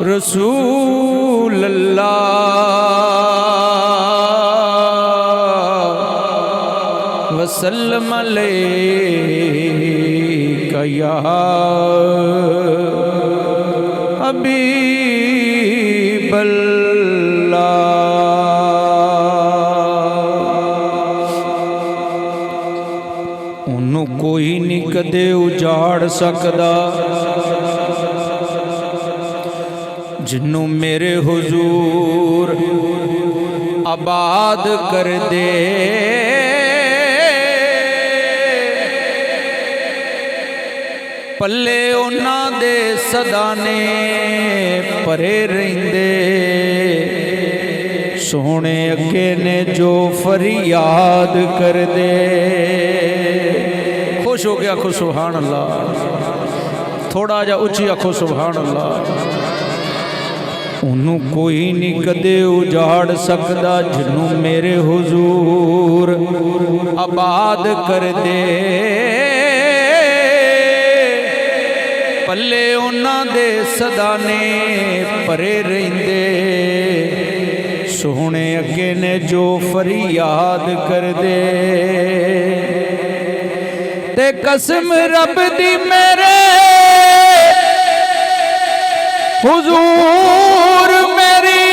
रसूल अल्लाह वसल्लम अलैका या हबीब अल्लाह। उन्हों कोई नहीं कदे उजाड़ सकदा जिन्हों मेरे हुजूर आबाद कर दे। पल्ले उन्हां दे सदाने परे रहिंदे सोहणे अगे ने जो फरियाद कर दे। खुश हो गया, आखो सुभान अल्लाह। थोड़ा जा उच्ची आखो सुभान अल्लाह। उन्हों कोई नहीं कदे उजाड़ सकदा जिन्हों मेरे हुजूर आबाद कर दे। पल्ले उन्हां दे सदाने परे रहिंदे सोहणे अगे ने जो फरियाद कर दे। ते कसम रब दी मेरे हुजूर मेरी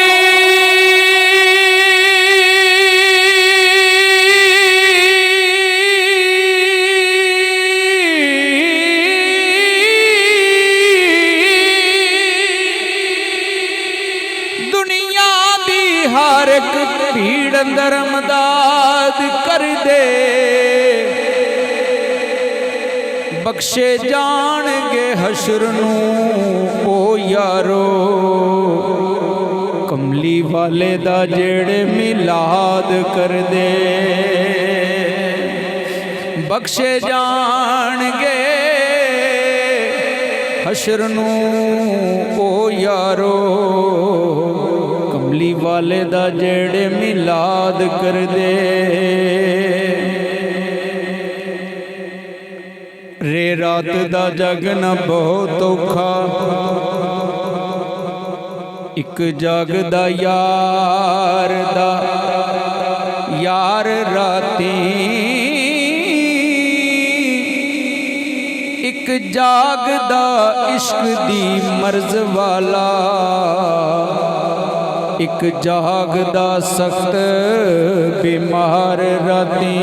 दुनिया दी हर एक भीड़ अंदर मदद कर दे। बख्शे जाणगे हशर नूं ओ यारो कमली वाले दा जेड़े मिलाद कर दे। बख्शे जाणगे हशर नूं ओ यारो कमली वाले दा जेड़े मिलाद कर दे। रे रात दा जगना बहुत औखा एक जागदा यार दा यार राती एक जागदा इश्क दी मर्ज वाला एक जागदा सख्त बीमार राती।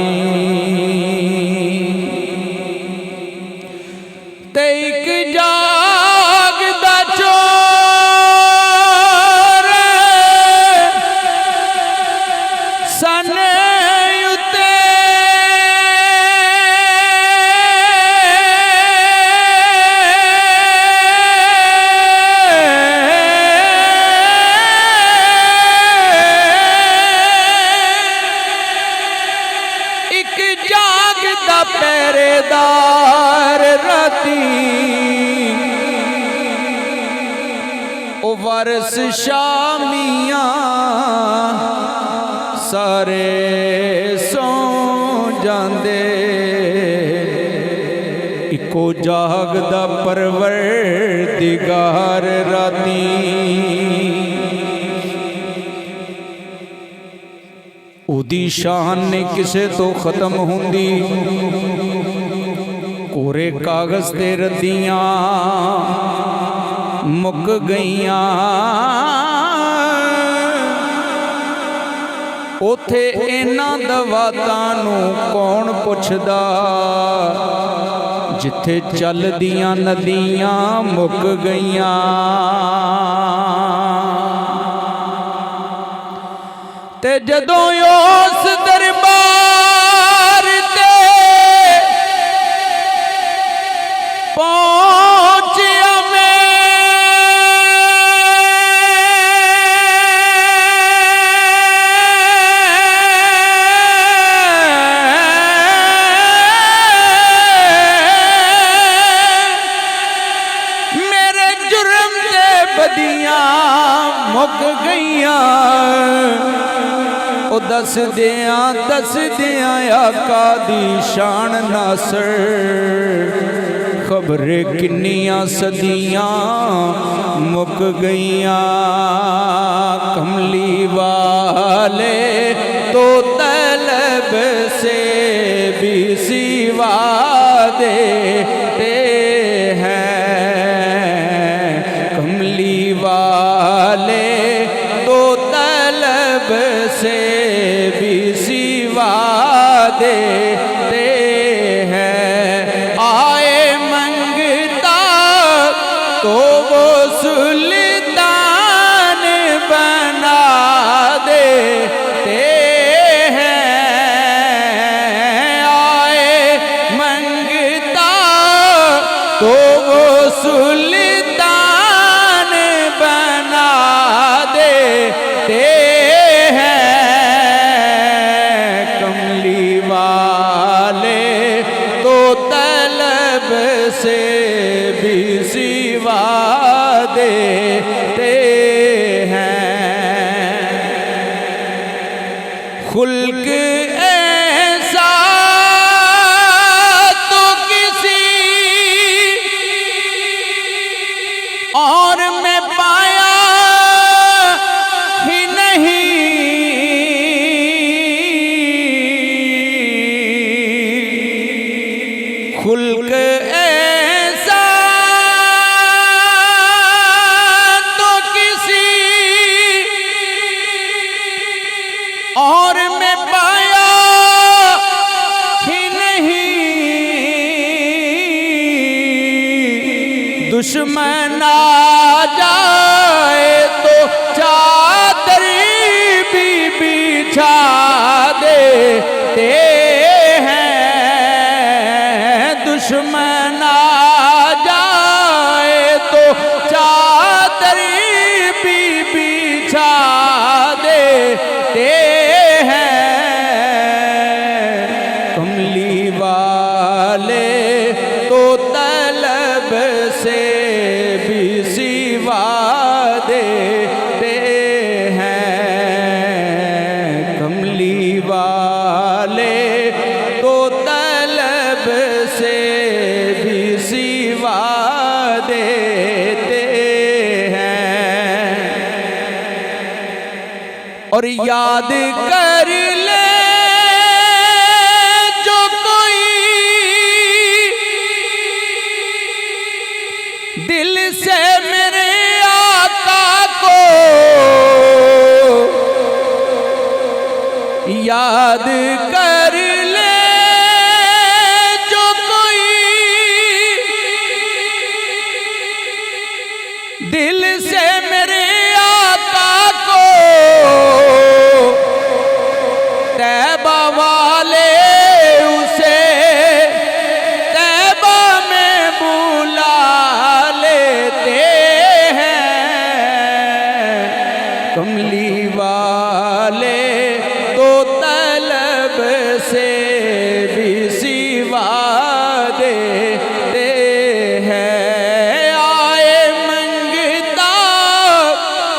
एक जागदा चोर सने उते एक जागदा पहरेदार राती ओ वारस शामियां सारे सौ जांदे। इको जागदा परवरदिगार राती उदी शान ने किसे तो खत्म हुंदी। कोरे कागज ते रद्दियां मुक गईयां ओथे इन्हां दवातां नूं कौन पुछदा जिथे चलदियां नदियां मुक गईयां। ते जदों उस दरबार ते पहुंचिया मेरे जुर्म ते बदियां मुक गईयां। ओ दस दियां आका दी शान नासर खबरे किन्नियां सदियां मुक गईयां। कमली वाले तो तलब से भी सिवा देते हैं। कमली वाले तो तलब से भी सिवा देते हैं। आए मंगता तो वो सुल्तान बना देते हैं। आए मंगता तो वो सुल्तान बना देते हैं। कमली वाले तो तलब से भी सिवा देते हैं। खुल्क ऐसा तो किसी और में पाया ही नहीं। खुल्क ऐसा तो किसी और में पाया ही नहीं। दुश्मन आ जाए तो चादर भी बिछा देते हैं। दुश्मन आ जाए तो चादर भी बिछा देते हैं। कमली वाले तो तलब से भी सिवा देते हैं। कमली वाले तो तलब से भी सिवा देते हैं। और याद कर ले जो कोई दिल से मेरे आका को याद कर ले जो कोई दिल से मेरे आका को। तैबा वाले उसे तैबा में बुला लेते हैं। कमली वाले तो तलब से भी सिवा देते हैं। आए मंगता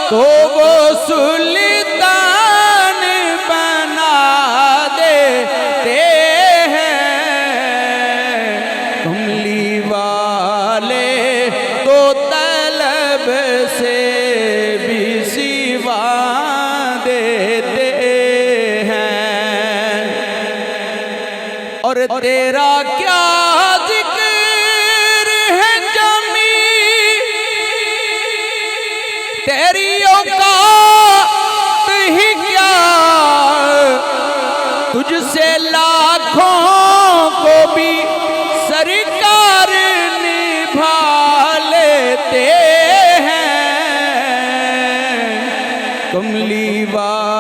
तो वो सुल्तान बना देते हैं। कमली वाले तो तलब से भी सिवा देते हैं। और तेरा क्या जिक्र है जमी, तेरी औकात ही क्या। तुझसे लाखों को भी सरकार निभा लेते हैं। कमली वाले